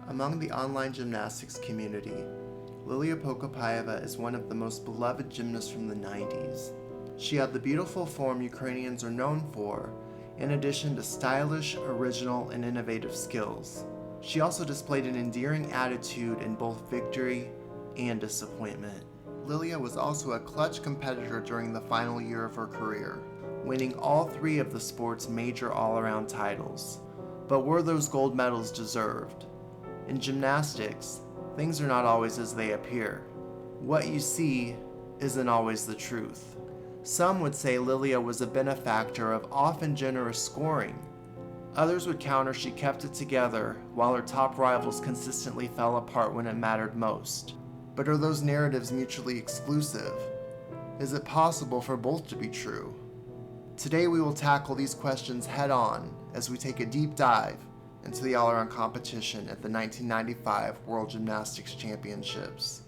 Among the online gymnastics community, Lilia Podkopayeva is one of the most beloved gymnasts from the 90s. She had the beautiful form Ukrainians are known for, in addition to stylish, original, and innovative skills. She also displayed an endearing attitude in both victory and disappointment. Lilia was also a clutch competitor during the final year of her career, winning all 3 of the sport's major all-around titles. But were those gold medals deserved? In gymnastics, things are not always as they appear. What you see isn't always the truth. Some would say Lilia was a benefactor of often generous scoring. Others would counter she kept it together while her top rivals consistently fell apart when it mattered most. But are those narratives mutually exclusive? Is it possible for both to be true? Today we will tackle these questions head on as we take a deep dive into the all-around competition at the 1995 World Gymnastics Championships.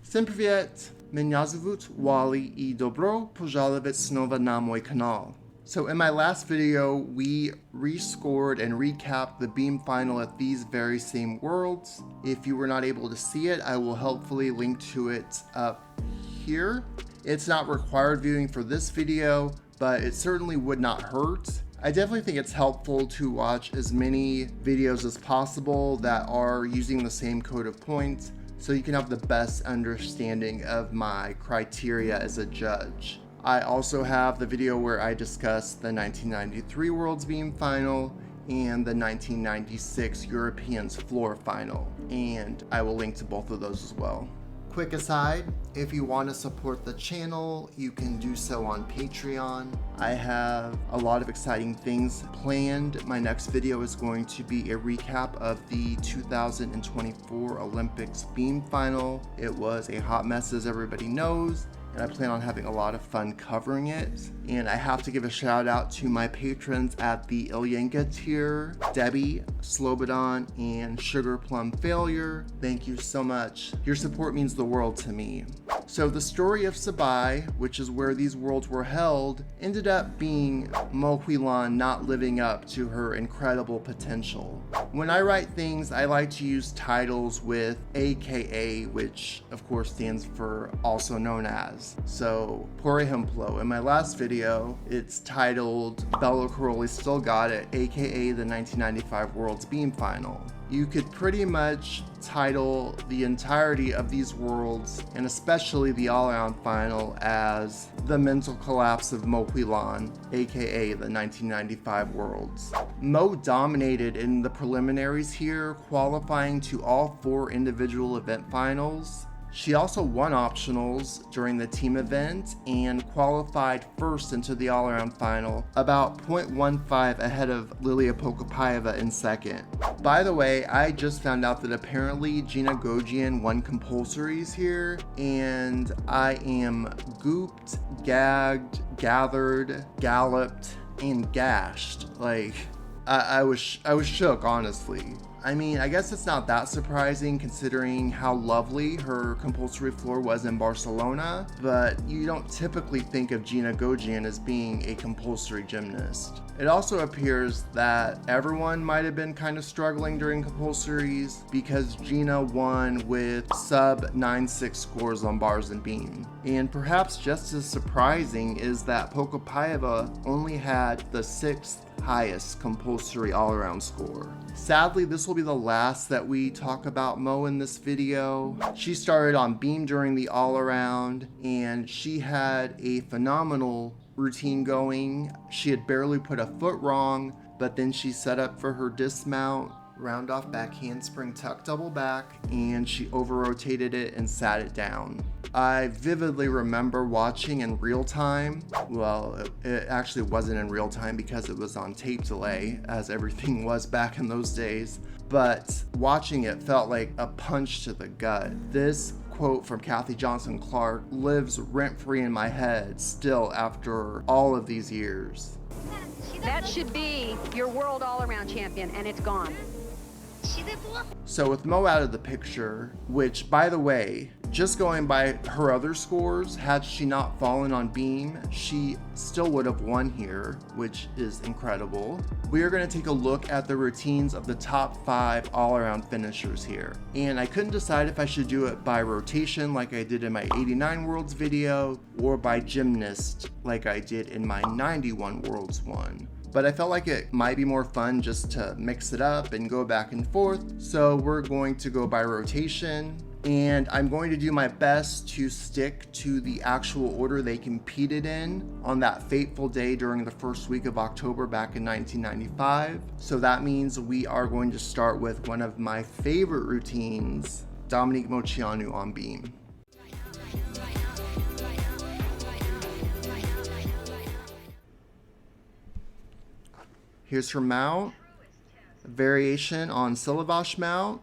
Всем привет! Меня зовут Wally и добро пожаловать снова на мой канал. So in my last video, we rescored and recapped the beam final at these very same worlds. If you were not able to see it, I will helpfully link to it up here. It's not required viewing for this video, but it certainly would not hurt. I definitely think it's helpful to watch as many videos as possible that are using the same code of points, so you can have the best understanding of my criteria as a judge. I also have the video where I discuss the 1993 World's Beam Final and the 1996 Europeans Floor Final, and I will link to both of those as well. Quick aside, if you want to support the channel, you can do so on Patreon. I have a lot of exciting things planned. My next video is going to be a recap of the 2024 Olympics Beam Final. It was a hot mess, as everybody knows, and I plan on having a lot of fun covering it. And I have to give a shout out to my patrons at the Ilyenka tier, Debbie, Slobodan, and Sugar Plum Failure. Thank you so much. Your support means the world to me. So the story of Sabae, which is where these worlds were held, ended up being Huilan not living up to her incredible potential. When I write things, I like to use titles with AKA, which of course stands for also known as. So, por ejemplo, in my last video, it's titled Bello Caroli Still Got It, aka the 1995 World's Beam Final. You could pretty much title the entirety of these worlds, and especially the all-around final, as the mental collapse of Mo Huilan, aka the 1995 Worlds. Mo dominated in the preliminaries here, qualifying to all 4 individual event finals. She also won optionals during the team event and qualified first into the all-around final, about 0.15 ahead of Lilia Podkopayeva in second. By the way, I just found out that apparently Gina Gogian won compulsories here, and I am gooped, gagged, gathered, galloped, and gashed. Like, I was shook, honestly. I mean, I guess it's not that surprising considering how lovely her compulsory floor was in Barcelona, but you don't typically think of Gina Gogian as being a compulsory gymnast. It also appears that everyone might have been kind of struggling during compulsories because Gina won with sub 9.6 scores on bars and beam. And perhaps just as surprising is that Podkopayeva only had the 6th highest compulsory all-around score. Sadly, this will be the last that we talk about Mo in this video. She started on beam during the all-around, and she had a phenomenal routine going. She had barely put a foot wrong, but then she set up for her dismount, round off back handspring tuck double back, and she over-rotated it and sat it down. I vividly remember watching in real time. Well, it actually wasn't in real time because it was on tape delay, as everything was back in those days. But watching it felt like a punch to the gut. This quote from Kathy Johnson Clark lives rent-free in my head still after all of these years. That should be your world all-around champion, and it's gone. So with Mo out of the picture, which by the way, just going by her other scores, had she not fallen on beam, she still would have won here, which is incredible. We are going to take a look at the routines of the top 5 all-around finishers here. And I couldn't decide if I should do it by rotation like I did in my 89 Worlds video, or by gymnast like I did in my 91 Worlds one. But I felt like it might be more fun just to mix it up and go back and forth. So we're going to go by rotation, and I'm going to do my best to stick to the actual order they competed in on that fateful day during the first week of October back in 1995. So that means we are going to start with one of my favorite routines, Dominique Moceanu on beam. Here's her mount, a variation on syllabus mount,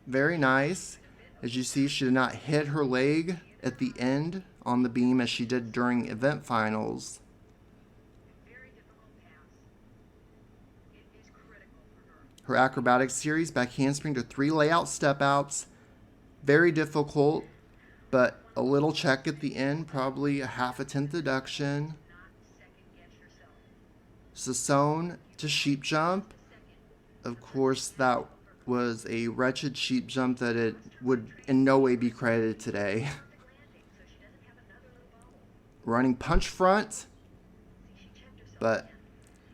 very nice. As you see, she did not hit her leg at the end on the beam as she did during event finals. Her acrobatic series, back handspring to 3 layout step outs, very difficult, but a little check at the end, probably a 1/2 deduction. Sabae to sheep jump. Of course, that was a wretched sheep jump that it would in no way be credited today. Running punch front, but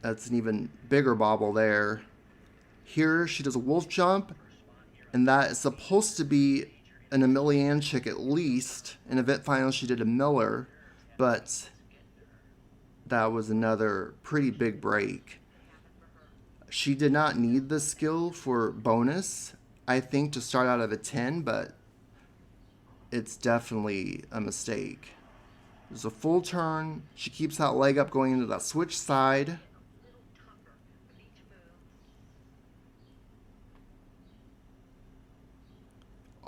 that's an even bigger bobble there. Here she does a wolf jump, and that is supposed to be an Emilianchik at least. In event finals she did a Miller, but that was another pretty big break. She did not need the skill for bonus, I think, to start out at a 10, but it's definitely a mistake. There's a full turn. She keeps that leg up going into that switch side.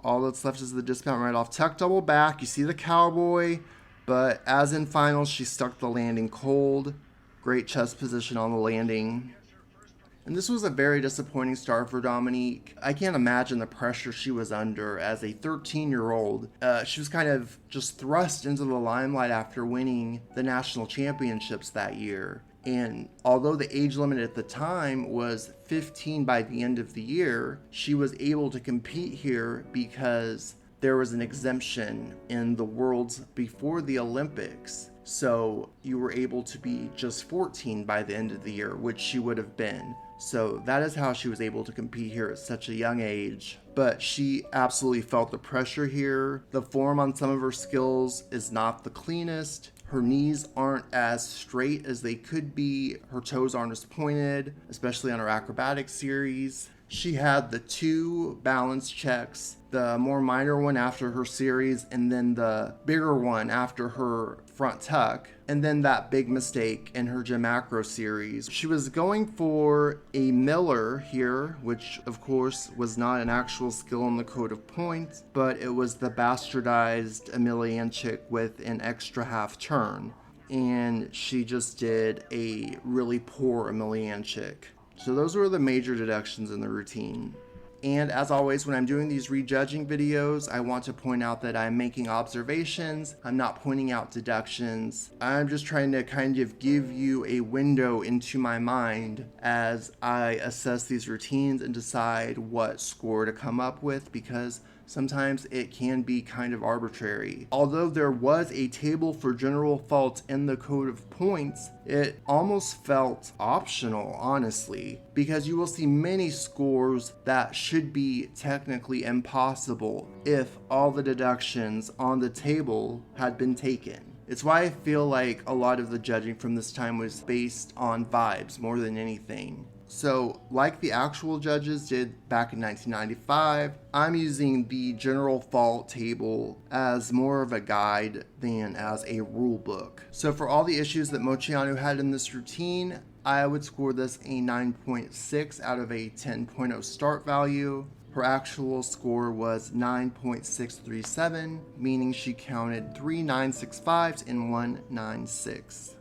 All that's left is the dismount right off tuck double back. You see the cowboy, but as in finals, she stuck the landing cold. Great chest position on the landing. And this was a very disappointing start for Dominique. I can't imagine the pressure she was under as a 13-year-old. She was kind of just thrust into the limelight after winning the national championships that year. And although the age limit at the time was 15 by the end of the year, she was able to compete here because there was an exemption in the Worlds before the Olympics. So you were able to be just 14 by the end of the year, which she would have been. So that is how she was able to compete here at such a young age. But she absolutely felt the pressure here. The form on some of her skills is not the cleanest. Her knees aren't as straight as they could be. Her toes aren't as pointed, especially on her acrobatic series. She had the 2 balance checks, the more minor one after her series, and then the bigger one after her front tuck, and then that big mistake in her gym macro series. She was going for a Miller here, which of course was not an actual skill in the code of points, but it was the bastardized Emilianchik with an extra half turn, and she just did a really poor Emilianchik. So those were the major deductions in the routine. And as always, when I'm doing these rejudging videos, I want to point out that I'm making observations. I'm not pointing out deductions. I'm just trying to kind of give you a window into my mind as I assess these routines and decide what score to come up with, because sometimes it can be kind of arbitrary. Although there was a table for general faults in the code of points, it almost felt optional, honestly, because you will see many scores that should be technically impossible if all the deductions on the table had been taken. It's why I feel like a lot of the judging from this time was based on vibes more than anything. So, like the actual judges did back in 1995, I'm using the general fault table as more of a guide than as a rule book. So for all the issues that Moceanu had in this routine, I would score this a 9.6 out of a 10.0 start value. Her actual score was 9.637, meaning she counted 3 965s and 1 96.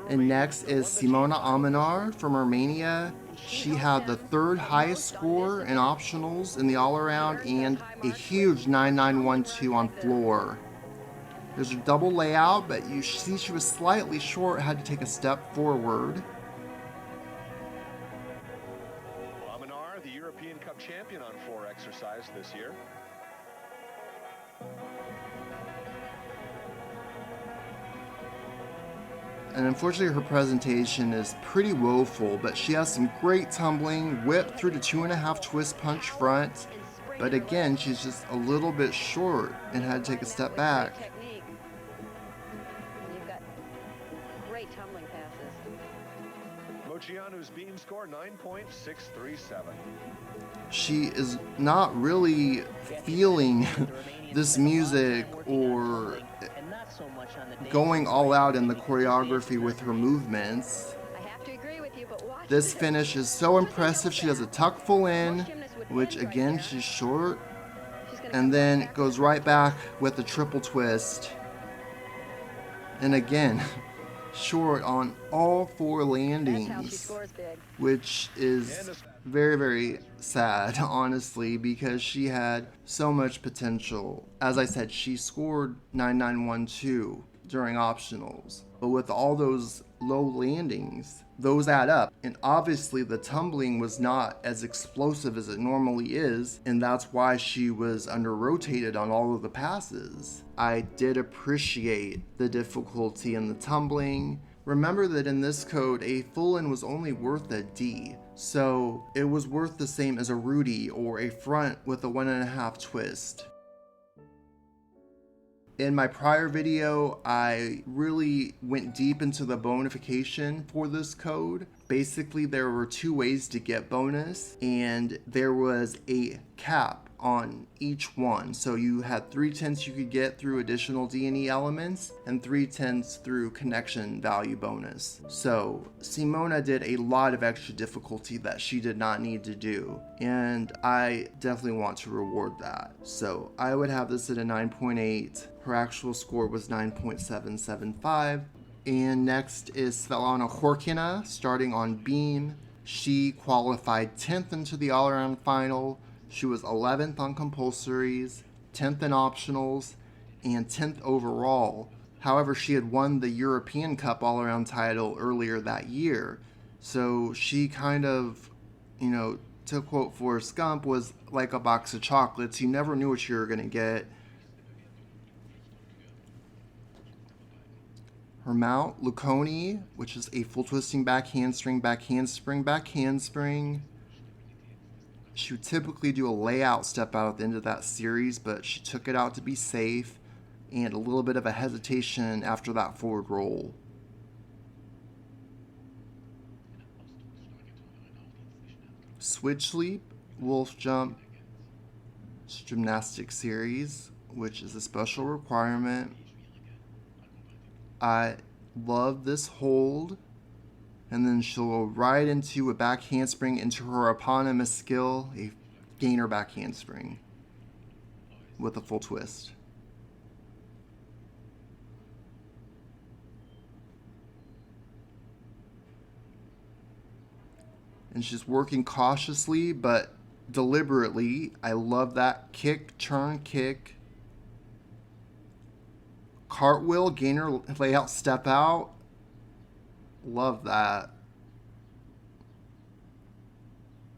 And next is Simona Amânar from Romania. She had the third highest score in optionals in the all-around and a huge 9.912 on floor. There's a double layout, but you see she was slightly short, had to take a step forward. Amânar, the European Cup champion on floor exercise this year. And unfortunately her presentation is pretty woeful, but she has some great tumbling, whip through the 2.5 twist punch front, but again she's just a little bit short and had to take a step back. You've got great tumbling passes. Moceanu's beam score 9.637. She is not really feeling this music or going all out in the choreography with her movements. I have to agree with you, but watch This finish is so impressive. She does a tuck full in, which again she's short, and then goes right back with the triple twist. And again, short on all 4 landings, which is very, very sad, honestly, because she had so much potential. As I said, she scored 9.912 during optionals, but with all those low landings, those add up. And obviously the tumbling was not as explosive as it normally is, and that's why she was under rotated on all of the passes. I did appreciate the difficulty in the tumbling. Remember that in this code, a full in was only worth a D, so it was worth the same as a Rudy or a front with a 1.5 twist. In my prior video, I really went deep into the bonification for this code. Basically, there were 2 ways to get bonus, and there was a cap on each one. So you had 3/10 you could get through additional D&E elements and 3/10 through connection value bonus. So Simona did a lot of extra difficulty that she did not need to do, and I definitely want to reward that. So I would have this at a 9.8. Her actual score was 9.775. And next is Svetlana Khorkina, starting on beam. She qualified 10th into the all-around final. She was 11th on compulsories, 10th in optionals, and 10th overall. However, she had won the European Cup all-around title earlier that year. So she kind of, to quote Forrest Gump, was like a box of chocolates. You never knew what you were going to get. Her mount, Luconi, which is a full twisting back handspring, back handspring, back handspring. She would typically do a layout step out at the end of that series, but she took it out to be safe, and a little bit of a hesitation after that forward roll. Switch leap, wolf jump, gymnastics series, which is a special requirement. I love this hold, and then she'll go right into a back handspring into her eponymous skill, a gainer back handspring with a full twist. And she's working cautiously but deliberately. I love that kick, turn, kick. Cartwheel, gainer, layout, step out. Love that.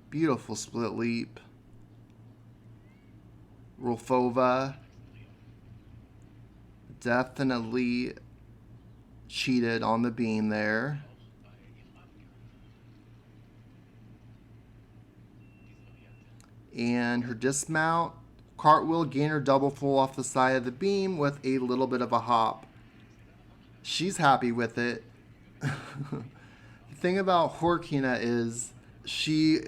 Beautiful split leap. Rolfova. Definitely cheated on the beam there. And her dismount. Cartwheel, gainer, double full off the side of the beam with a little bit of a hop. She's happy with it. The thing about Khorkina is she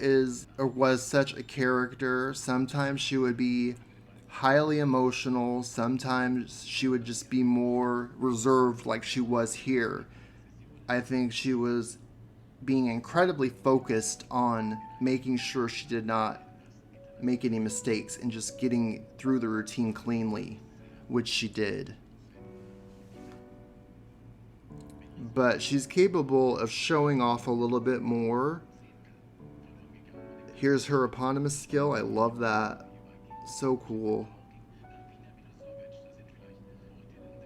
was such a character. Sometimes she would be highly emotional. Sometimes she would just be more reserved like she was here. I think she was being incredibly focused on making sure she did not make any mistakes and just getting through the routine cleanly, which she did. but she's capable of showing off a little bit more. Here's her eponymous skill. I love that. So cool.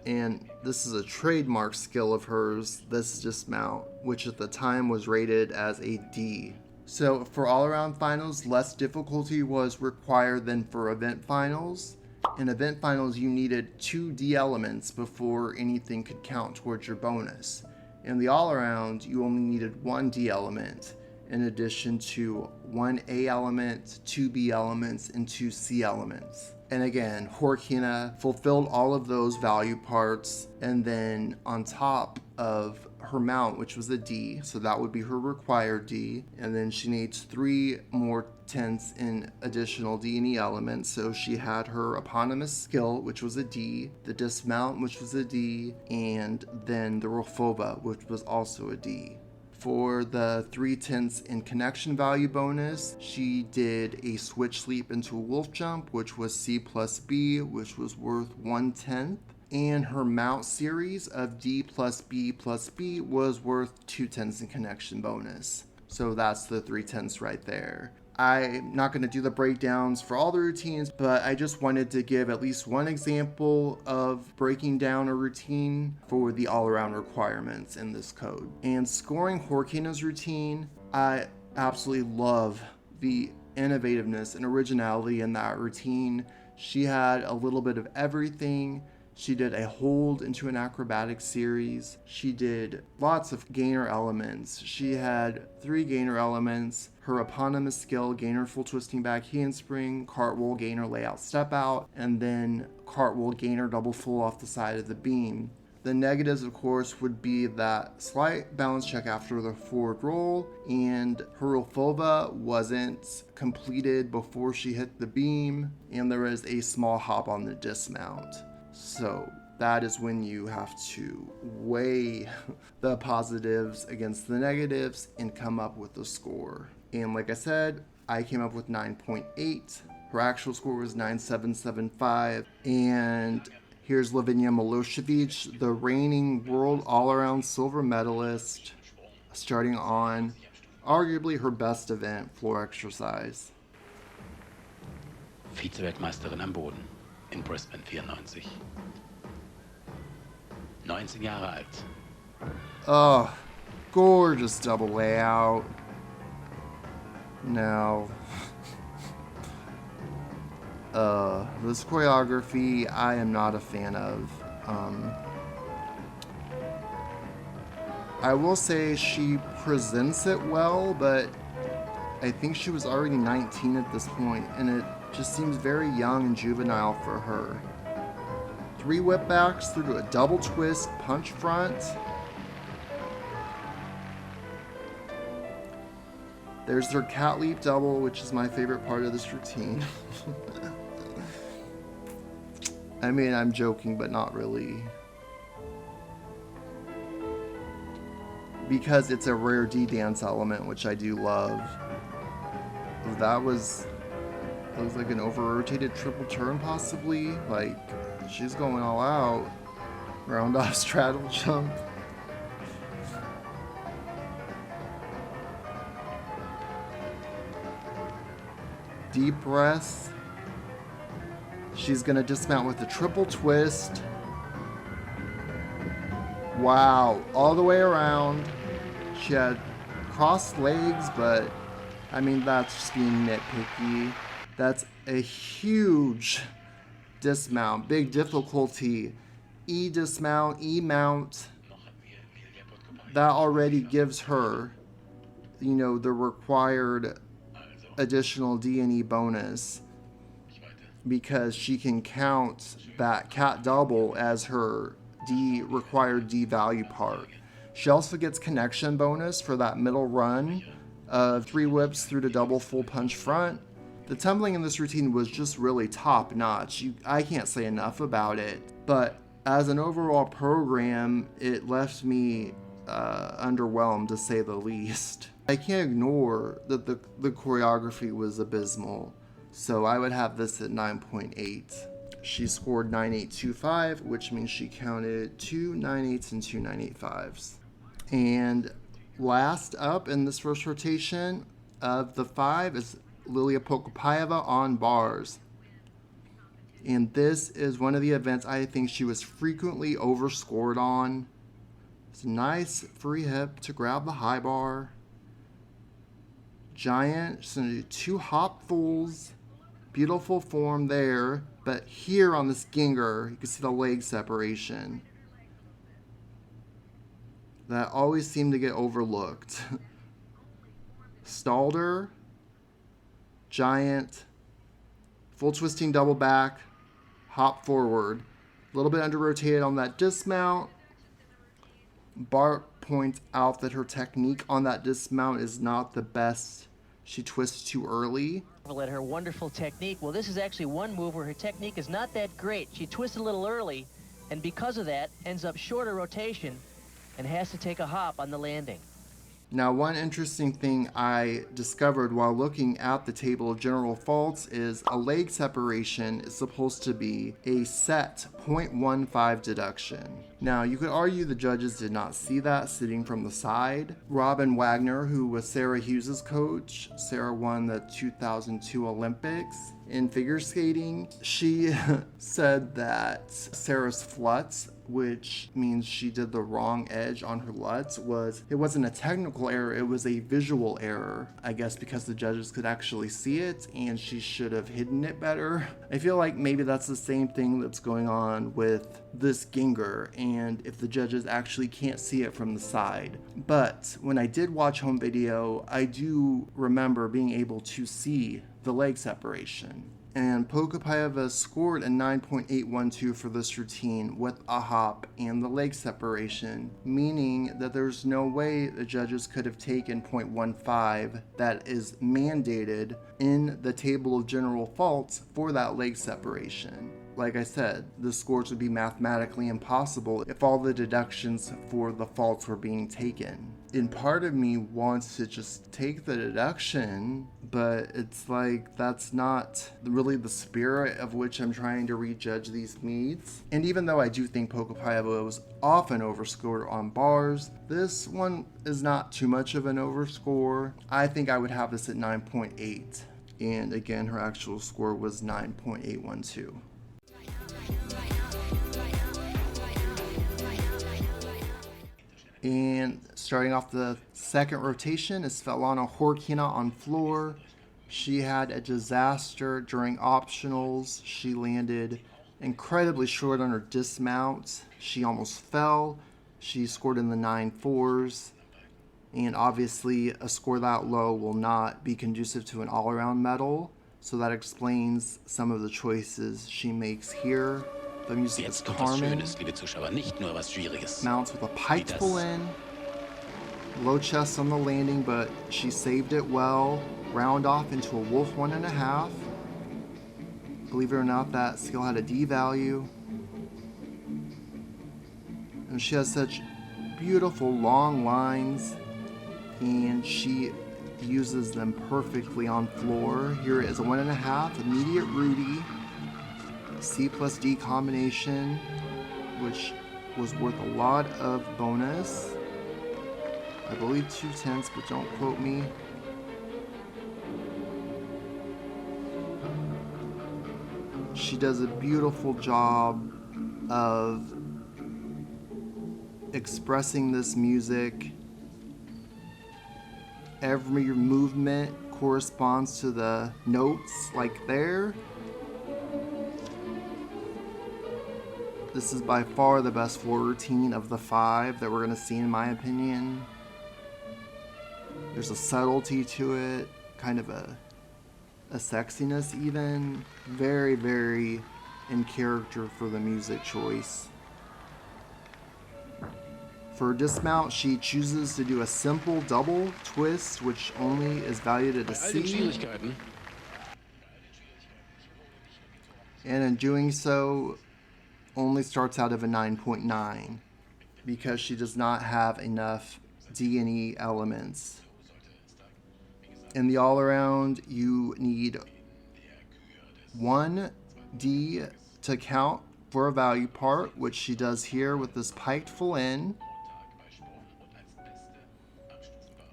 And this is a trademark skill of hers, this dismount, which at the time was rated as a D. So for all-around finals, less difficulty was required than for event finals. In event finals, you needed 2 D elements before anything could count towards your bonus. In the all-around, you only needed 1 D element, in addition to 1 A element, 2 B elements, and 2 C elements. And again, Khorkina fulfilled all of those value parts, and then on top of her mount, which was a D, so that would be her required D, and then she needs 3 more tenths in additional D and E elements. So she had her eponymous skill, which was a D, the dismount, which was a D, and then the Rofova, which was also a D. For the 3 tenths in connection value bonus, she did a switch leap into a wolf jump, which was C plus B, which was worth 1/10. And her mount series of D plus B plus B was worth 2 tenths in connection bonus. So that's the 3 tenths right there. I'm not going to do the breakdowns for all the routines, but I just wanted to give at least one example of breaking down a routine for the all-around requirements in this code. And scoring Khorkina's routine, I absolutely love the innovativeness and originality in that routine. She had a little bit of everything. She did a hold into an acrobatic series. She did lots of gainer elements. She had 3 gainer elements. Her eponymous skill, gainer full twisting back handspring, cartwheel gainer layout step out, and then cartwheel gainer double full off the side of the beam. The negatives, of course, would be that slight balance check after the forward roll, and her Rofova wasn't completed before she hit the beam, and there was a small hop on the dismount. So that is when you have to weigh the positives against the negatives and come up with a score. And like I said, I came up with 9.8. Her actual score was 9.775. And here's Lavinia Miloșovici, the reigning world all-around silver medalist, starting on arguably her best event, floor exercise. Vize-Weltmeisterin am Boden in Brisbane 94. 19 Jahre alt. Oh, gorgeous double layout. Now, this choreography I am not a fan of. I will say she presents it well, but I think she was already 19 at this point, and it just seems very young and juvenile for her. 3 whip backs through to a double twist punch front. There's their cat leap double, which is my favorite part of this routine. I mean, I'm joking, but not really. Because it's a rare D dance element, which I do love. That was like an over-rotated triple turn, possibly. Like, she's going all out. Round off straddle jump. Deep breaths. She's gonna dismount with a triple twist. Wow, all the way around. She had crossed legs, but I mean, that's just being nitpicky. That's a huge dismount, big difficulty. E dismount, E mount. That already gives her, you know, the required additional D and E bonus, because she can count that cat double as her required D value part. She also gets connection bonus for that middle run of 3 whips through to double full punch front. The tumbling in this routine was just really top notch. I can't say enough about it, but as an overall program, it left me underwhelmed, to say the least. I can't ignore that the choreography was abysmal, so I would have this at 9.8. She scored 9.825, which means she counted 2 9.8s and 2 9.85s. And last up in this first rotation of the 5 is Lilia Podkopayeva on bars. And this is one of the events I think she was frequently overscored on. It's a nice free hip to grab the high bar. Giant, she's going to do 2 hop fulls. Beautiful form there. But here on this ginger, you can see the leg separation. That always seemed to get overlooked. Stalled her. Giant. Full twisting double back. Hop forward. A little bit under rotated on that dismount. Bart points out that her technique on that dismount is not the best. She twists too early. At her wonderful technique. Well, this is actually one move where her technique is not that great. She twists a little early, and because of that, ends up shorter rotation and has to take a hop on the landing. Now, one interesting thing I discovered while looking at the table of general faults is a leg separation is supposed to be a set 0.15 deduction. Now, you could argue the judges did not see that sitting from the side. Robin Wagner, who was Sarah Hughes' coach, Sarah won the 2002 Olympics in figure skating, she said that Sarah's fluts, which means she did the wrong edge on her luts, it wasn't a technical error, it was a visual error. I guess because the judges could actually see it and she should have hidden it better. I feel like maybe that's the same thing that's going on with this ginger, and if the judges actually can't see it from the side. But when I did watch home video, I do remember being able to see the leg separation. And Podkopayeva scored a 9.812 for this routine with a hop and the leg separation, meaning that there's no way the judges could have taken 0.15 that is mandated in the table of general faults for that leg separation. Like I said, the scores would be mathematically impossible if all the deductions for the faults were being taken. And part of me wants to just take the deduction, but it's like that's not really the spirit of which I'm trying to rejudge these meets. And even though I do think Podkopayeva was often overscored on bars, this one is not too much of an overscore. I think I would have this at 9.8. And again, her actual score was 9.812. And starting off the second rotation is Svetlana Khorkina on floor. She had a disaster during optionals. She landed incredibly short on her dismount. She almost fell. She scored in the 9.4s. And obviously a score that low will not be conducive to an all-around medal. So that explains some of the choices she makes here. The music is Carmen. Mounts with a piked pull in. Low chest on the landing, but she saved it well. Round off into a wolf 1.5. Believe it or not, that skill had a D value. And she has such beautiful long lines, and she uses them perfectly on floor. Here is a 1.5, immediate Rudy. C plus D combination, which was worth a lot of bonus. I believe 2/10, but don't quote me. She does a beautiful job of expressing this music. Every movement corresponds to the notes, like there. This is by far the best floor routine of the 5 that we're going to see, in my opinion. There's a subtlety to it, kind of a sexiness even. Very, very in character for the music choice. For dismount, she chooses to do a simple double twist, which only is valued at a C. And in doing so, only starts out of a 9.9 because she does not have enough D and E elements. In the all-around, you need 1 D to count for a value part, which she does here with this piked full in.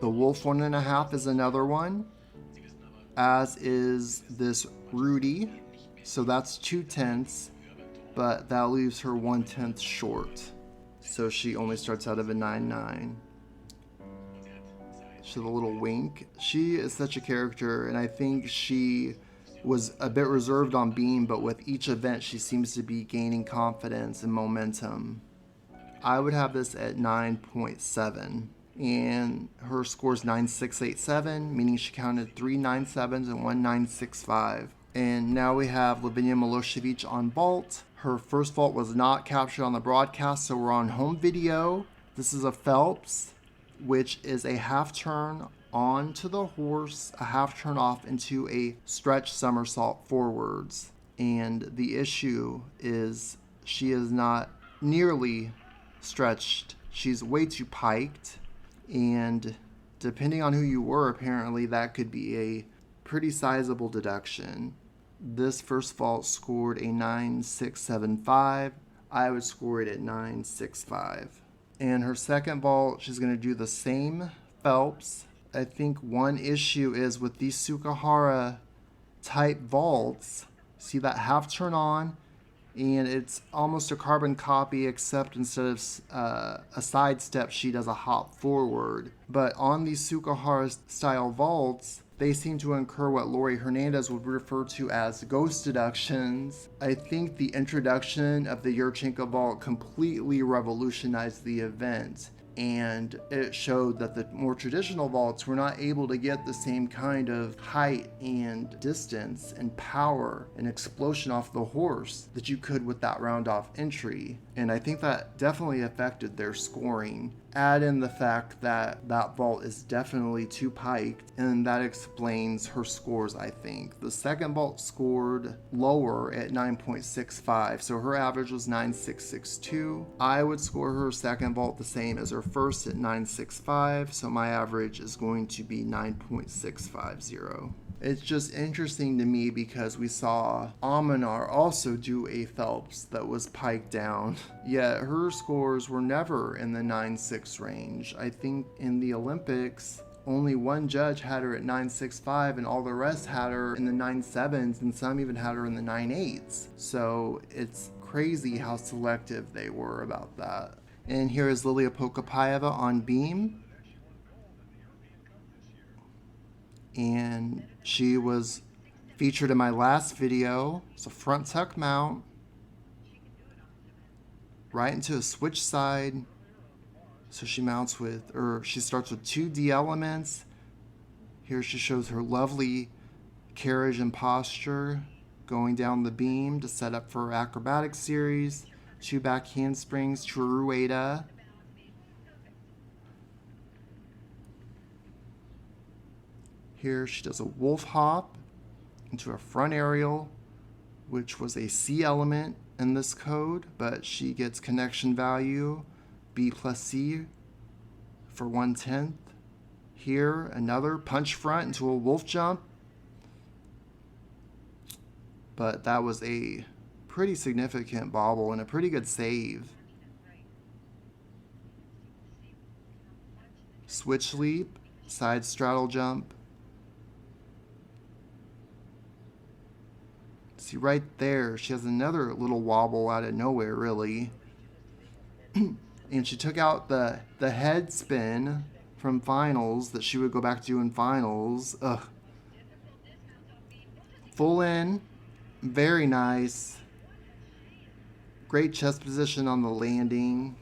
The wolf 1.5 is another one, as is this Rudy. So that's 2/10, but that leaves her 1/10 short. So she only starts out of a 9.9. She's a little wink. She is such a character, and I think she was a bit reserved on beam, but with each event she seems to be gaining confidence and momentum. I would have this at 9.7, and her score is 9.687, meaning she counted 3 9.7s and 1 9.65. And now we have Lavinia Miloșovici on vault. Her first vault was not captured on the broadcast, so we're on home video. This is a Phelps, which is a half turn onto the horse, a half turn off into a stretch somersault forwards. And the issue is she is not nearly stretched. She's way too piked, and depending on who you were, apparently that could be a pretty sizable deduction. This first vault scored a 9.675. I would score it at 9.65. And her second vault, she's going to do the same Phelps. I think one issue is with these Sukahara type vaults, see that half turn on, and it's almost a carbon copy, except instead of a side step, she does a hop forward. But on these Sukahara style vaults, they seem to incur what Laurie Hernandez would refer to as ghost deductions. I think the introduction of the Yurchenko vault completely revolutionized the event, and it showed that the more traditional vaults were not able to get the same kind of height and distance and power and explosion off the horse that you could with that round off entry. And I think that definitely affected their scoring. Add in the fact that that vault is definitely too piked, and that explains her scores, I think. The second vault scored lower at 9.65, so her average was 9.662. I would score her second vault the same as her first at 9.65, so my average is going to be 9.650. It's just interesting to me because we saw Amânar also do a Phelps that was piked down, yet her scores were never in the 9.6 range. I think in the Olympics, only one judge had her at 9.65 and all the rest had her in the 9.7s, and some even had her in the 9.8s. So it's crazy how selective they were about that. And here is Lilia Podkopayeva on beam. And she was featured in my last video. It's a front tuck mount, right into a switch side. So she mounts with, or she starts with 2 D elements. Here she shows her lovely carriage and posture, going down the beam to set up for her acrobatic series. 2 back handsprings to a rueda. Here she does a wolf hop into a front aerial, which was a C element in this code, but she gets connection value B plus C for 1/10. Here another punch front into a wolf jump, but that was a pretty significant bobble and a pretty good save. Switch leap, side straddle jump. See right there, she has another little wobble out of nowhere, really. And she took out the head spin from finals that she would go back to do in finals. Ugh. Full in, very nice. Great chest position on the landing.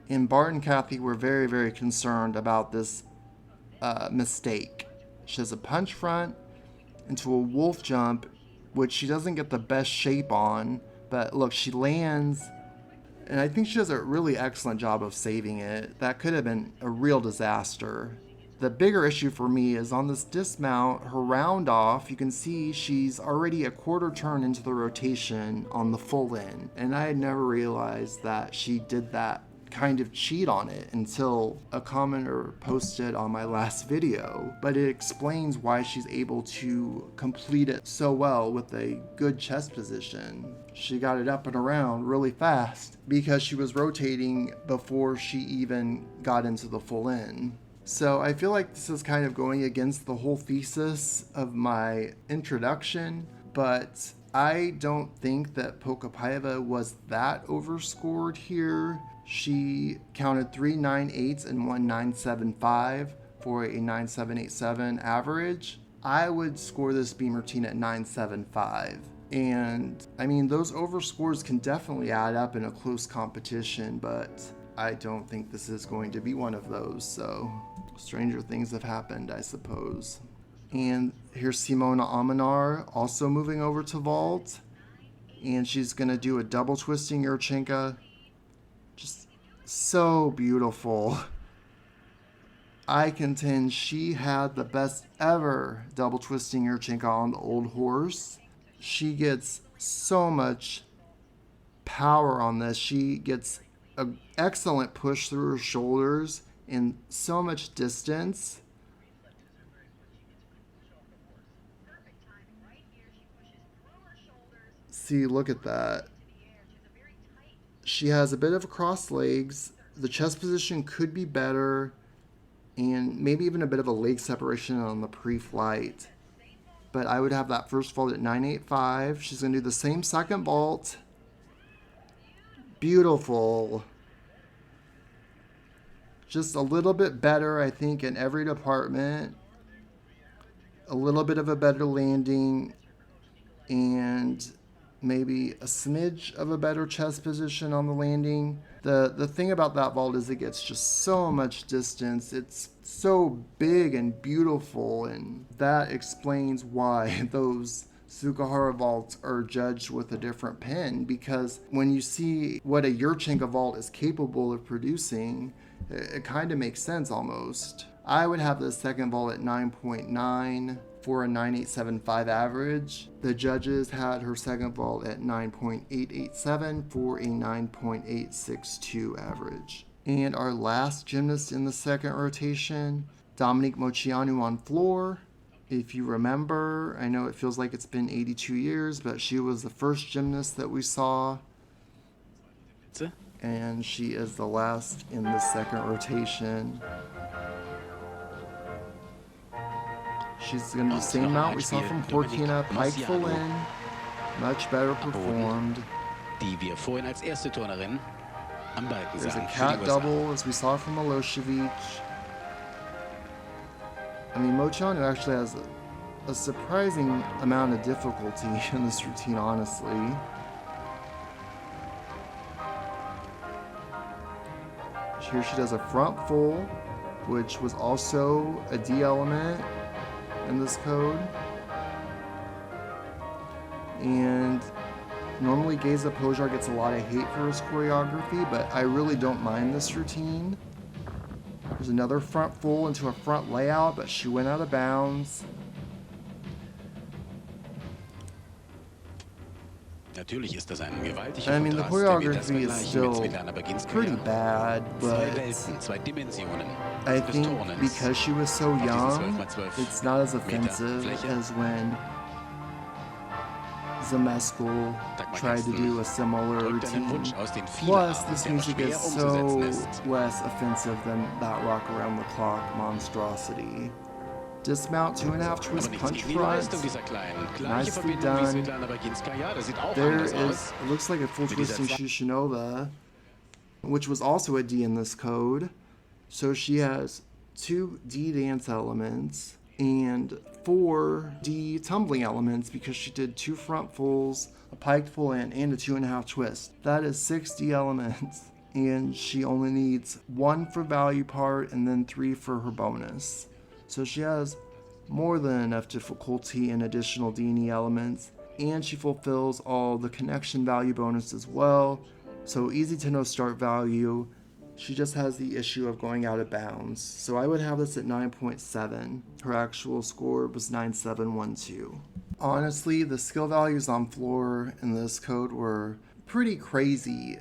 And Bart and Kathy were very, very concerned about this mistake. She has a punch front into a wolf jump, which she doesn't get the best shape on, but look, she lands, and I think she does a really excellent job of saving it. That could have been a real disaster. The bigger issue for me is on this dismount, her round off, you can see she's already a quarter turn into the rotation on the full in, and I had never realized that she did that kind of cheat on it until a commenter posted on my last video, but it explains why she's able to complete it so well with a good chest position. She got it up and around really fast because she was rotating before she even got into the full in. So I feel like this is kind of going against the whole thesis of my introduction, but I don't think that Podkopayeva was that overscored here. She counted 3 9.8s and 1 9.75 for a 9.787 average. I would score this beam routine at 9.75. And I mean, those overscores can definitely add up in a close competition, but I don't think this is going to be one of those. So stranger things have happened, I suppose. And here's Simona Amânar also moving over to vault. And she's going to do a double twisting Yurchenko. Just so beautiful. I contend she had the best ever double twisting Yurchenko on the old horse. She gets so much power on this. She gets an excellent push through her shoulders and so much distance. See, look at that. She has a bit of crossed legs. The chest position could be better, and maybe even a bit of a leg separation on the pre-flight. But I would have that first vault at 9.85. She's going to do the same second vault. Beautiful. Just a little bit better, I think, in every department. A little bit of a better landing, and maybe a smidge of a better chest position on the landing. The thing about that vault is it gets just so much distance. It's so big and beautiful, and that explains why those Sukahara vaults are judged with a different pen, because when you see what a Yurchenko vault is capable of producing, it kind of makes sense almost. I would have the second vault at 9.9 for a 9.875 average. The judges had her second vault at 9.887 for a 9.862 average. And our last gymnast in the second rotation, Dominique Moceanu on floor. If you remember, I know it feels like it's been 82 years, but she was the first gymnast that we saw. And she is the last in the second rotation. She's going to do the same mount we saw from Khorkina, pike full in, much better performed. There's a cat double, as we saw from Miloșovici. I mean, Moceanu actually has a surprising amount of difficulty in this routine, honestly. Here she does a front full, which was also a D element in this code. And normally Geza Pojar gets a lot of hate for his choreography, but I really don't mind this routine. There's another front full into a front layout, but she went out of bounds. I mean, the choreography is still pretty bad, but I think because she was so young, it's not as offensive as when Zemeskal tried to do a similar routine. Plus, this music is so less offensive than that rock around the clock monstrosity. Dismount 2.5 twist punch front. Nicely done. There is, it looks like a full twisting Shushinova, which was also a D in this code. So she has 2 D dance elements and 4 D tumbling elements because she did 2 front fulls, a piked full in, and a 2.5 twist. That is 6 D elements, and she only needs 1 for value part and then 3 for her bonus. So she has more than enough difficulty in additional D&E elements, and she fulfills all the connection value bonus as well. So easy to know start value. She just has the issue of going out of bounds. So I would have this at 9.7. Her actual score was 9.712. Honestly, the skill values on floor in this code were pretty crazy.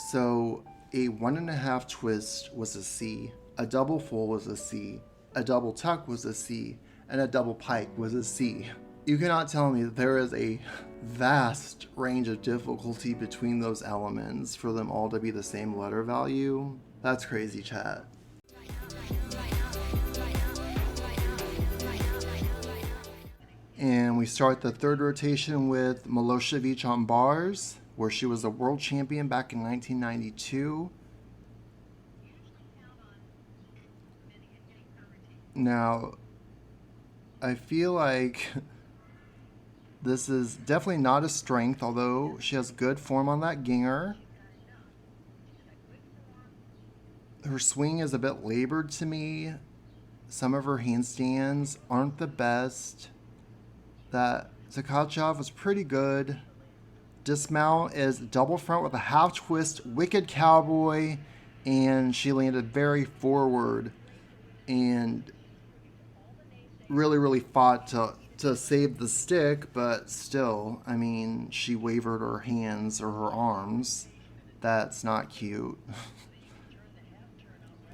So a 1.5 twist was a C, a double full was a C, a double tuck was a C, and a double pike was a C. You cannot tell me that there is a vast range of difficulty between those elements for them all to be the same letter value. That's crazy, chat. And we start the third rotation with Miloșovici on bars, where she was a world champion back in 1992. Now, I feel like this is definitely not a strength, although she has good form on that ginger. Her swing is a bit labored to me. Some of her handstands aren't the best. That Tkachev was pretty good. Dismount is double front with a half twist, wicked cowboy, and she landed very forward and really fought to save the stick, but still, I mean, she wavered her hands or her arms. That's not cute.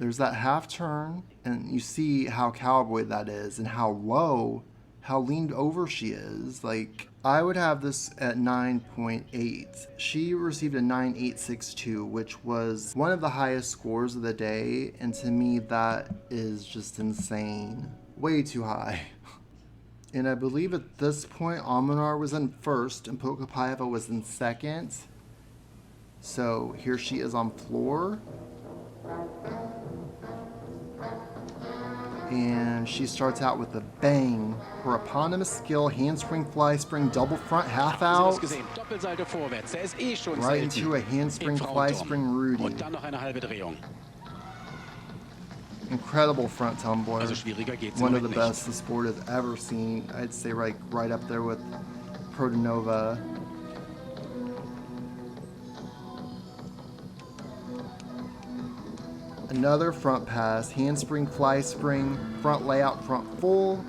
There's that half turn, and you see how cowboy that is and how low, how leaned over she is. Like, I would have this at 9.8. She received a 9.862, which was one of the highest scores of the day, and to me that is just insane. Way too high. And I believe at this point Amânar was in first and Podkopayeva was in second. So here she is on floor. And she starts out with a bang. Her eponymous skill, handspring, fly spring, double front, half out. Right into a handspring, fly spring Rudy. Incredible front tumbler. One of the best the sport has ever seen. I'd say right up there with Prodanova. Another front pass, handspring, fly spring, front layout, front full.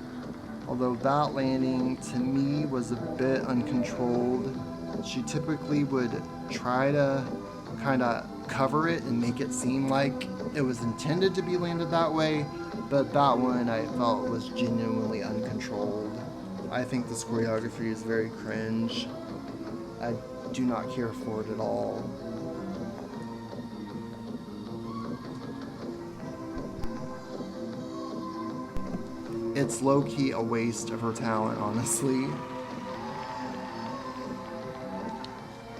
Although that landing to me was a bit uncontrolled. She typically would try to kind of cover it and make it seem like it was intended to be landed that way, but that one I felt was genuinely uncontrolled. I think this choreography is very cringe. I do not care for it at all. It's low-key a waste of her talent, honestly.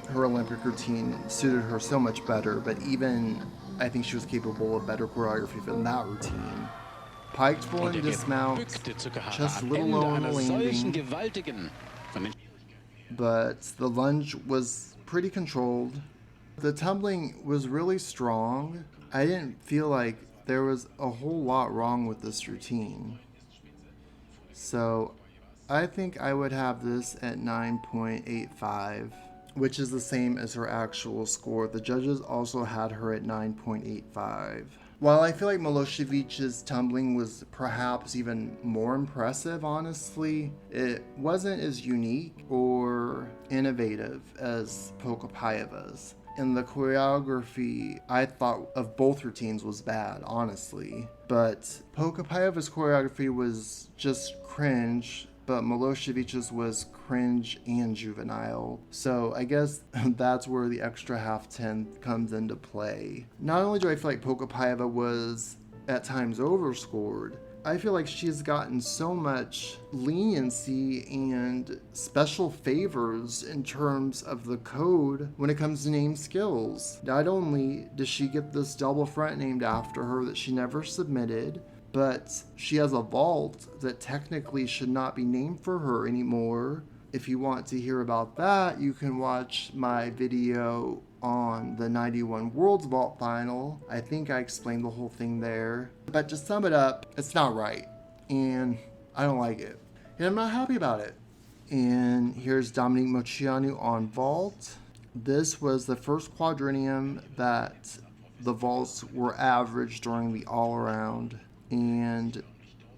Her Olympic routine suited her so much better, but even I think she was capable of better choreography than that routine. Piked full and dismount, just a little low on the landing, but the lunge was pretty controlled. The tumbling was really strong. I didn't feel like there was a whole lot wrong with this routine. So I think I would have this at 9.85, which is the same as her actual score. The judges also had her at 9.85. While I feel like Milošović's tumbling was perhaps even more impressive, honestly, it wasn't as unique or innovative as Podkopayeva's. And the choreography, I thought, of both routines was bad, honestly. But Podkopayeva's choreography was just cringe, but Milošović's was cringe and juvenile. So I guess that's where the extra half 10 comes into play. Not only do I feel like Podkopayeva was at times overscored, I feel like she's gotten so much leniency and special favors in terms of the code when it comes to name skills. Not only does she get this double front named after her that she never submitted, but she has a vault that technically should not be named for her anymore. If you want to hear about that, you can watch my video on the 91 Worlds Vault Final. I think I explained the whole thing there. But to sum it up, it's not right. And I don't like it. And I'm not happy about it. And here's Dominique Moceanu on vault. This was the first quadrennium that the vaults were average during the all-around. And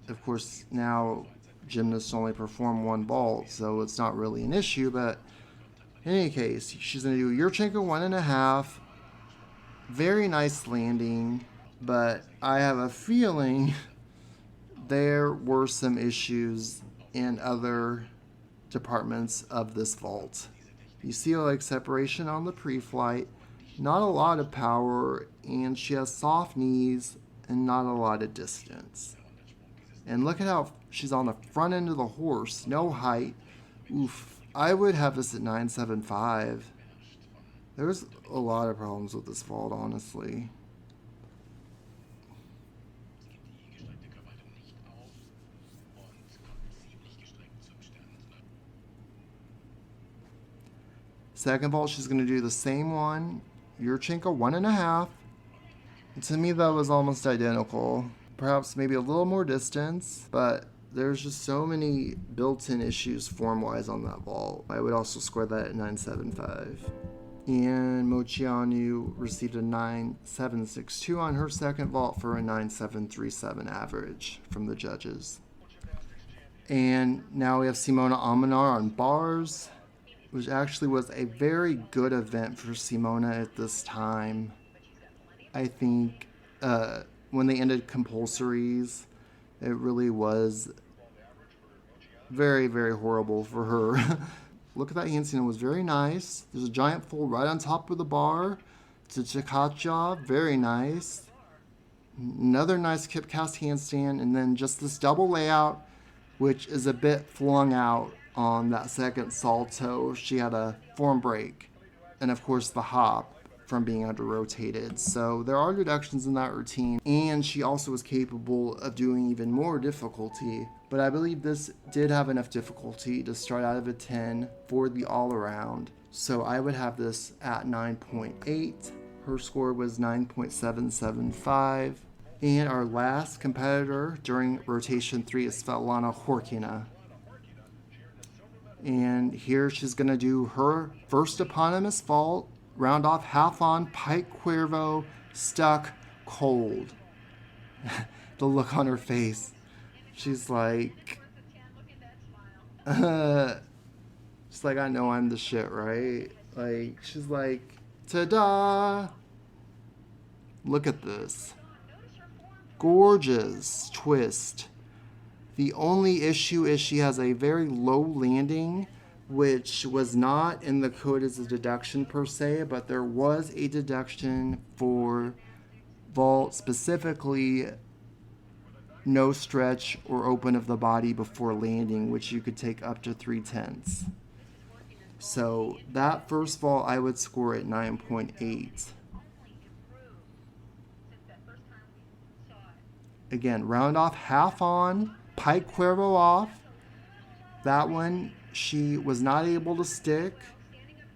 of course now gymnasts only perform one vault, so it's not really an issue, but in any case, she's going to do Yurchenko 1.5. Very nice landing, but I have a feeling there were some issues in other departments of this vault. You see like separation on the pre-flight, not a lot of power, and she has soft knees and not a lot of distance. And look at how She's on the front end of the horse, no height. Oof. I would have this at 9.75. There's a lot of problems with this vault, honestly. Second vault, she's going to do the same one. Yurchenko 1.5. To me, that was almost identical. Perhaps maybe a little more distance, but there's just so many built-in issues form-wise on that vault. I would also score that at 9.75. And Moceanu received a 9.762 on her second vault for a 9.737 average from the judges. And now we have Simona Amânar on bars, which actually was a very good event for Simona at this time. I think when they ended compulsories, it really was very, very horrible for her. Look at that handstand. It was very nice. There's a giant fold right on top of the bar to Chikacha. Very nice. Another nice kip cast handstand. And then just this double layout, which is a bit flung out on that second salto. She had a form break. And of course the hop from being under-rotated. So there are deductions in that routine. And she also was capable of doing even more difficulty. But I believe this did have enough difficulty to start out of a 10 for the all-around. So I would have this at 9.8. Her score was 9.775. And our last competitor during rotation 3 is Svetlana Khorkina. And here she's going to do her first eponymous vault, round off half on, pike cuervo, stuck, cold. The look on her face. She's like, she's like, I know I'm the shit, right? Like, she's like, ta-da! Look at this. Gorgeous twist. The only issue is she has a very low landing, which was not in the code as a deduction per se, but there was a deduction for vault, specifically no stretch or open of the body before landing, which you could take up to 3/10. So that first vault I would score at 9.8. Again, round off half on, pike cuervo off. That one she was not able to stick,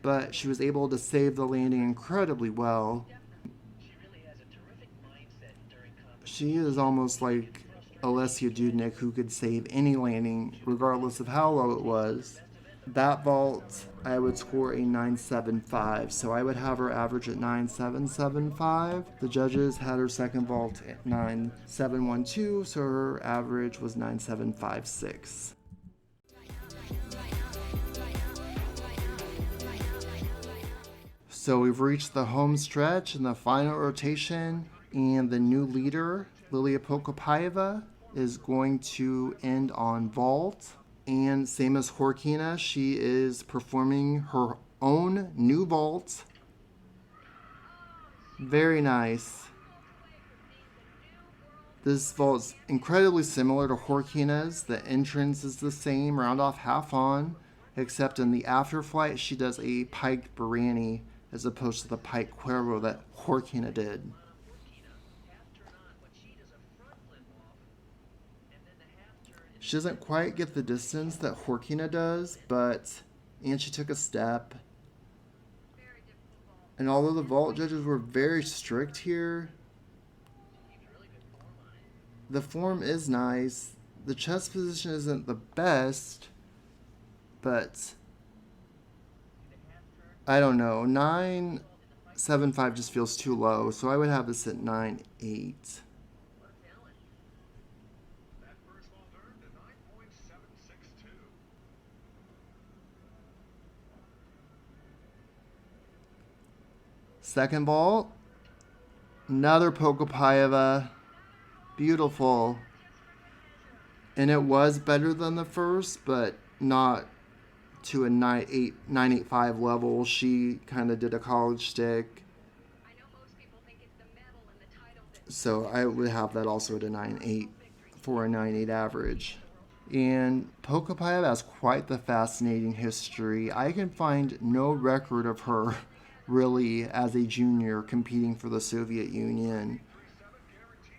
but she was able to save the landing incredibly well. She is almost like Alessia Dudnik, who could save any landing regardless of how low it was. That vault I would score a 9.75, so I would have her average at 9.775. The judges had her second vault at 9.712, so her average was 9.756. So we've reached the home stretch in the final rotation, and the new leader, Lilia Podkopayeva, is going to end on vault. And same as Khorkina, she is performing her own new vault. Very nice. This vault is incredibly similar to Khorkina's. The entrance is the same, round off half on, except in the after flight she does a pike Barani as opposed to the pike cuervo that Khorkina did. She doesn't quite get the distance that Khorkina does, and she took a step. And although the vault judges were very strict here, the form is nice. The chest position isn't the best, but I don't know. 9.75 just feels too low, so I would have this at 9.8. Second vault, another Podkopayeva, beautiful. And it was better than the first, but not to a 9.85 level. She kind of did a college stick. So I would have that also at a 9.8 for a 9.8 average. And Podkopayeva has quite the fascinating history. I can find no record of her really as a junior competing for the Soviet Union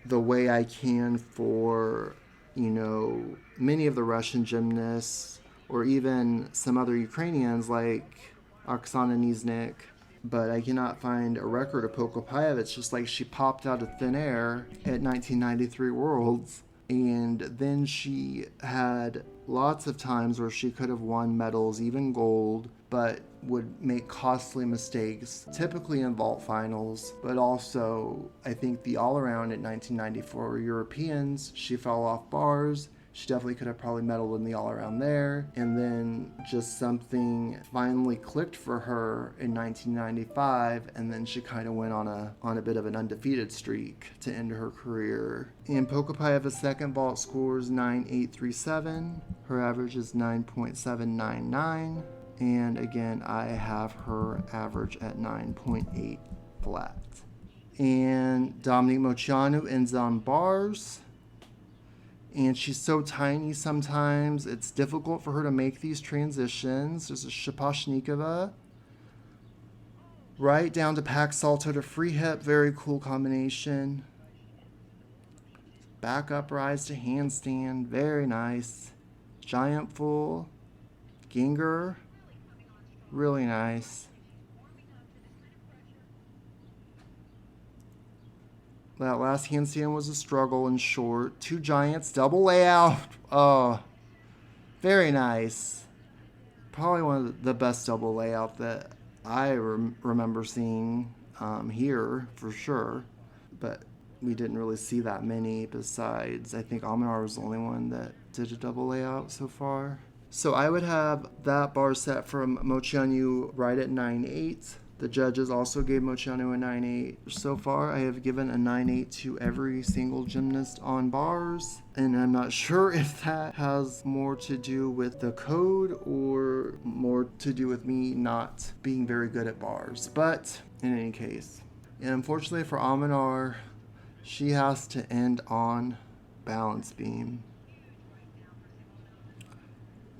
the way I can for, many of the Russian gymnasts or even some other Ukrainians like Oksana Nizhnik. But I cannot find a record of Podkopayeva. It's just like she popped out of thin air at 1993 Worlds. And then she had lots of times where she could have won medals, even gold, but would make costly mistakes, typically in vault finals. But also, I think the all-around at 1994 Europeans, she fell off bars. She definitely could have probably medaled in the all-around there. And then just something finally clicked for her in 1995, and then she kind of went on a bit of an undefeated streak to end her career. And Podkopayeva's second vault scores 9.837. Her average is 9.799. And again, I have her average at 9.8 flat. And Dominique Moceanu ends on bars. And she's so tiny sometimes, it's difficult for her to make these transitions. There's a Shaposhnikova. Right down to pack salto to free hip. Very cool combination. Back up rise to handstand. Very nice. Giant full. Ginger. Really nice. That last handstand was a struggle and short. Two giants, double layout. Oh, very nice. Probably one of the best double layout that I remember seeing here for sure. But we didn't really see that many besides, I think Amânar was the only one that did a double layout so far. So I would have that bar set from Moceanu right at 9.8. The judges also gave Moceanu a 9.8. So far, I have given a 9.8 to every single gymnast on bars. And I'm not sure if that has more to do with the code or more to do with me not being very good at bars. But in any case, and unfortunately for Amânar, she has to end on balance beam.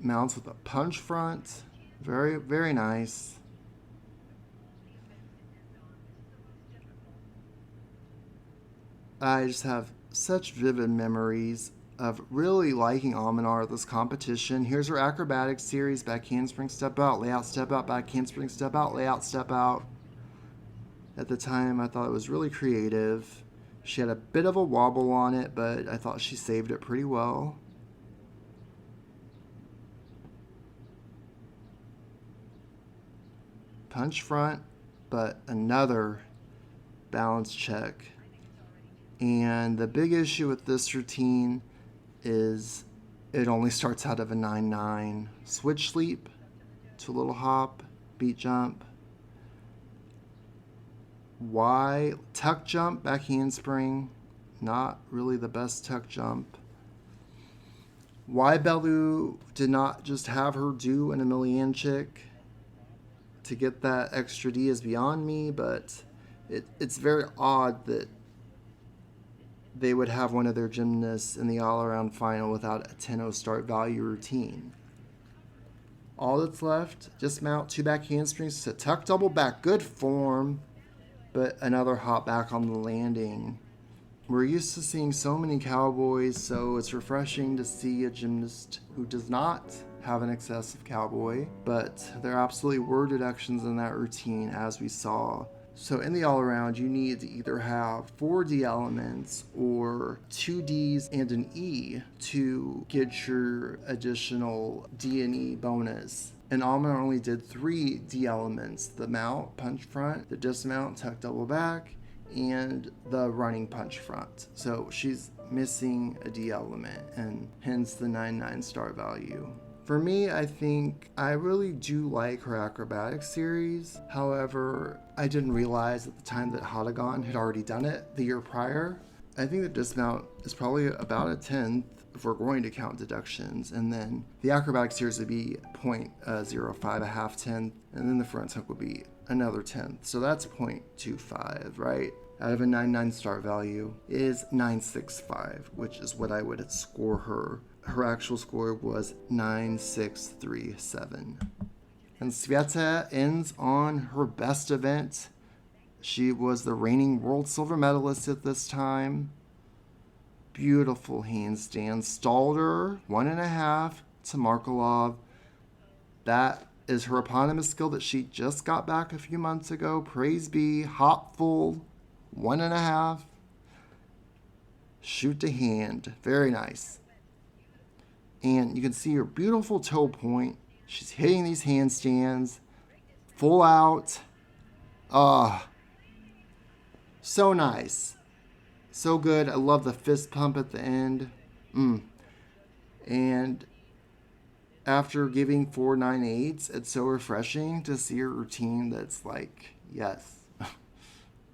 Mounts with a punch front. Very, very nice. I just have such vivid memories of really liking Amânar at this competition. Here's her acrobatic series: back handspring, step out, layout, step out, back handspring, step out, layout, step out. At the time, I thought it was really creative. She had a bit of a wobble on it, but I thought she saved it pretty well. Punch front, but another balance check. And the big issue with this routine is it only starts out of a 9-9. Switch sleep to a little hop, beat jump. Y, tuck jump, back handspring. Not really the best tuck jump. Y Belu did not just have her do an Emelianchik. To get that extra D is beyond me, but it's very odd that they would have one of their gymnasts in the all-around final without a 10-0 start value routine. All that's left, dismount, two back handsprings to tuck double back. Good form, but another hop back on the landing. We're used to seeing so many cowboys, so it's refreshing to see a gymnast who does not have an excessive cowboy, but there absolutely were deductions in that routine, as we saw. So in the all-around, you need to either have 4 D elements or 2 Ds and an E to get your additional D and E bonus. And Amânar only did 3 D elements: the mount, punch front, the dismount, tuck double back, and the running punch front. So she's missing a D element, and hence the 9.9 star value. For me, I think I really do like her acrobatic series. However, I didn't realize at the time that Huilan had already done it the year prior. I think the dismount is probably about a 10th if we're going to count deductions, and then the acrobatic series would be 0.05, a half 10th, and then the front tuck would be another 10th. So that's 0.25, right? Out of a 9.9 star value is 9.65, which is what I would score her her actual score was 9,637. And Sveta ends on her best event. She was the reigning world silver medalist at this time. Beautiful handstand. Stalled her 1.5 to Markelov. That is her eponymous skill that she just got back a few months ago. Praise be. Hop full 1.5. Shoot to hand. Very nice. And you can see her beautiful toe point. She's hitting these handstands. Full out. So nice. So good. I love the fist pump at the end. And after giving 4.98s, it's so refreshing to see a routine that's like, yes,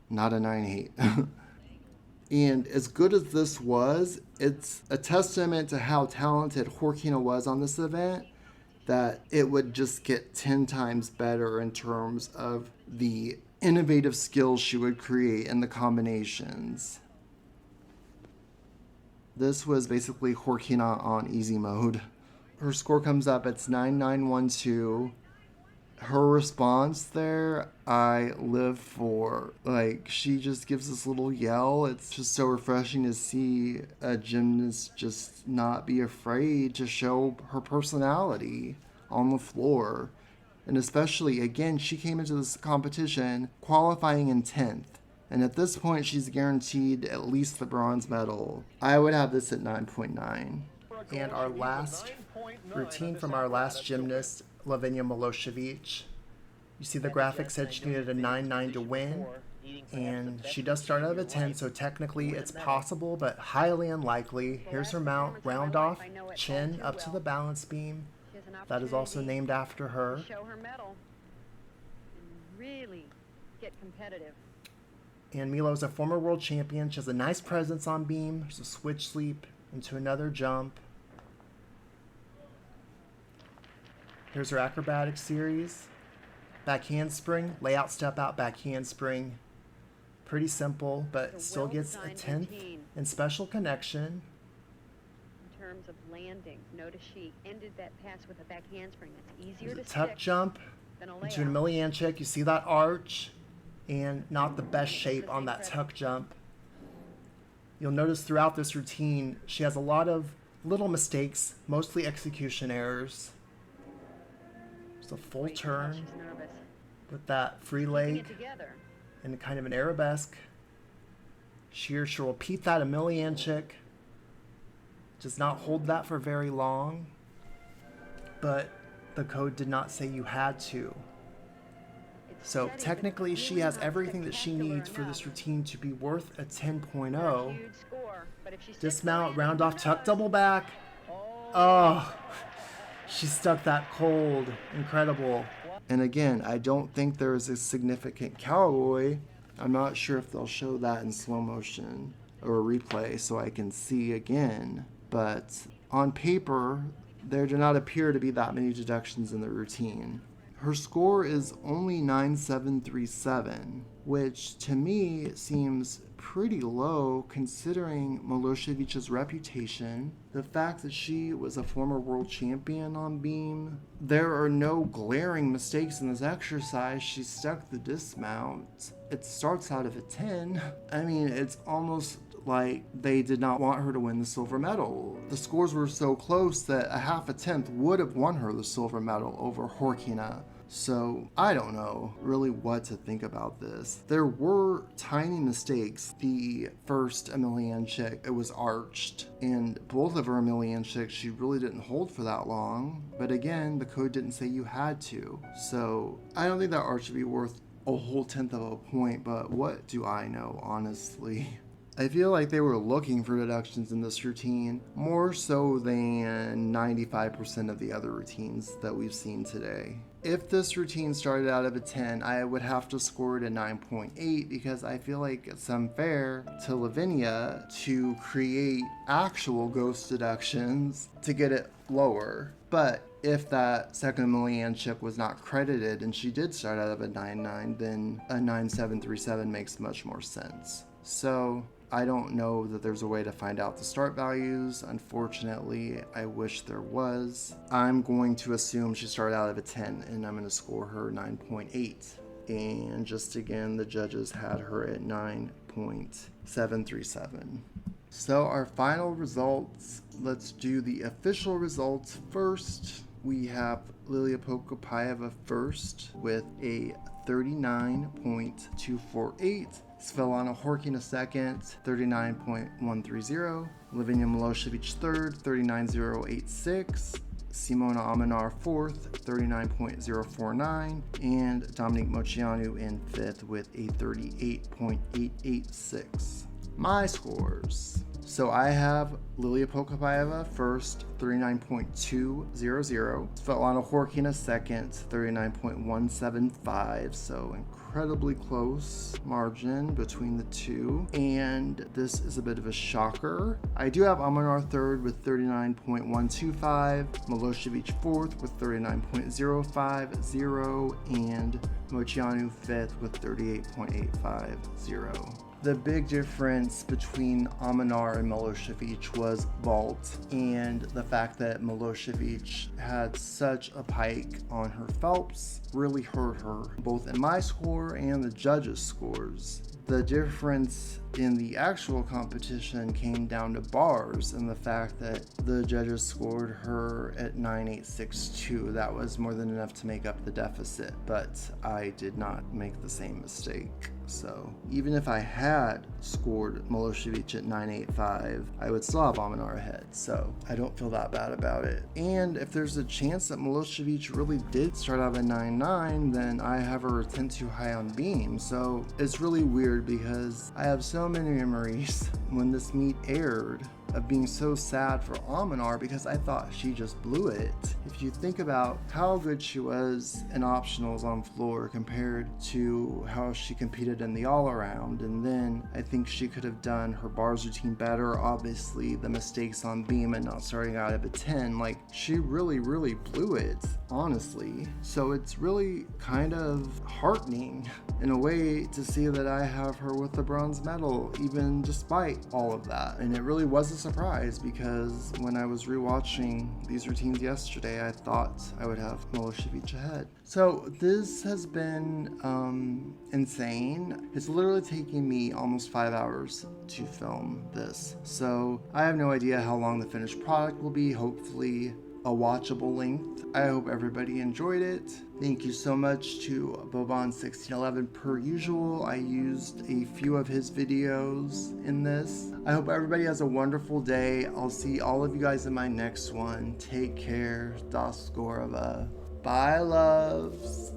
not a 9.8. And as good as this was, it's a testament to how talented Khorkina was on this event, that it would just get 10 times better in terms of the innovative skills she would create and the combinations. This was basically Khorkina on easy mode. Her score comes up, it's 9,912. Her response there, I live for. Like, she just gives this little yell. It's just so refreshing to see a gymnast just not be afraid to show her personality on the floor. And especially, again, she came into this competition qualifying in 10th. And at this point, she's guaranteed at least the bronze medal. I would have this at 9.9. And our last routine from our last gymnast, Lavinia Miloșovici. You see the graphic said she needed a 9.9 to win, and she does start out of a 10, so technically it's possible, but highly unlikely. Here's her mount, round off, chin up to the balance beam. That is also named after her. Show her medal and really get competitive. And Milo's a former world champion. She has a nice presence on beam. There's a switch sweep into another jump. Here's her acrobatic series. Back handspring, layout step out, back handspring. Pretty simple, but still gets a 10th in special connection. In terms of landing, notice she ended that pass with a back handspring. That's easier There's to a tuck stick jump than a into a layout. Milianchik. You see that arch and not the best shape on that tuck jump. You'll notice throughout this routine, she has a lot of little mistakes, mostly execution errors. It's a full Right, now turn she's nervous. with that free Keeping leg it together. and kind of an arabesque. She'll repeat that a Milianchik. Does not hold that for very long, but the code did not say you had to. It's So steady, but technically she really has not everything that she spectacular needs for enough. this routine to be worth a 10.0. Not a huge score, but if she sticks the Dismount, landing, round who off, tuck, knows? double back. Oh, she stuck that cold. Incredible. And again, I don't think there is a significant cowboy. I'm not sure if they'll show that in slow motion or a replay so I can see again. But on paper, there do not appear to be that many deductions in the routine. Her score is only 9,737, which to me seems pretty low considering Milošović's reputation, the fact that she was a former world champion on beam. There are no glaring mistakes in this exercise. She stuck the dismount. It starts out of a 10. I mean, it's almost like they did not want her to win the silver medal. The scores were so close that a half a tenth would have won her the silver medal over Khorkina. So I don't know really what to think about this. There were tiny mistakes. The first Milianchik, it was arched, and both of her Milianchiks she really didn't hold for that long. But again, the code didn't say you had to. So I don't think that arch should be worth a whole tenth of a point, but what do I know, honestly? I feel like they were looking for deductions in this routine more so than 95% of the other routines that we've seen today. If this routine started out of a 10, I would have to score it a 9.8 because I feel like it's unfair to Lavinia to create actual ghost deductions to get it lower. But if that second Milianchik was not credited and she did start out of a 9.9, then a 9.737 makes much more sense. So I don't know that there's a way to find out the start values. Unfortunately, I wish there was. I'm going to assume she started out of a 10, and I'm going to score her 9.8. And just again, the judges had her at 9.737. So our final results, let's do the official results first. We have Lilia Podkopayeva first with a 39.248. Svetlana Khorkina second, 39.130. Lavinia Miloșovici third, 39.086. Simona Amânar fourth, 39.049. And Dominique Moceanu in fifth with a 38.886. My scores. So I have Lilia Podkopayeva first, 39.200. Svetlana Khorkina second, 39.175. So incredibly close margin between the two. And this is a bit of a shocker. I do have Amânar third with 39.125. Miloșovici fourth with 39.050. And Moceanu fifth with 38.850. The big difference between Amânar and Miloșovici was vault, and the fact that Miloșovici had such a pike on her Phelps really hurt her, both in my score and the judges' scores. The difference in the actual competition came down to bars and the fact that the judges scored her at 9.862. That was more than enough to make up the deficit, but I did not make the same mistake. So even if I had scored Miloșovici at 9.85, I would still have Amânar ahead. So I don't feel that bad about it. And if there's a chance that Miloșovici really did start out at 9.9, then I have her 10 too high on beam. So it's really weird because I have so many memories when this meet aired of being so sad for Amânar because I thought she just blew it. If you think about how good she was in optionals on floor compared to how she competed in the all-around, and then I think she could have done her bars routine better. Obviously the mistakes on beam and not starting out at a 10, like she really blew it, honestly. So it's really kind of heartening in a way to see that I have her with the bronze medal even despite all of that. And it really was a surprise because when I was rewatching these routines yesterday, I thought I would have Miloșovici ahead. So this has been insane. It's literally taking me almost 5 hours to film this. So I have no idea how long the finished product will be. Hopefully a watchable length. I hope everybody enjoyed it. Thank you so much to Boban1611 per usual. I used a few of his videos in this. I hope everybody has a wonderful day. I'll see all of you guys in my next one. Take care. Do skórova. Bye, loves.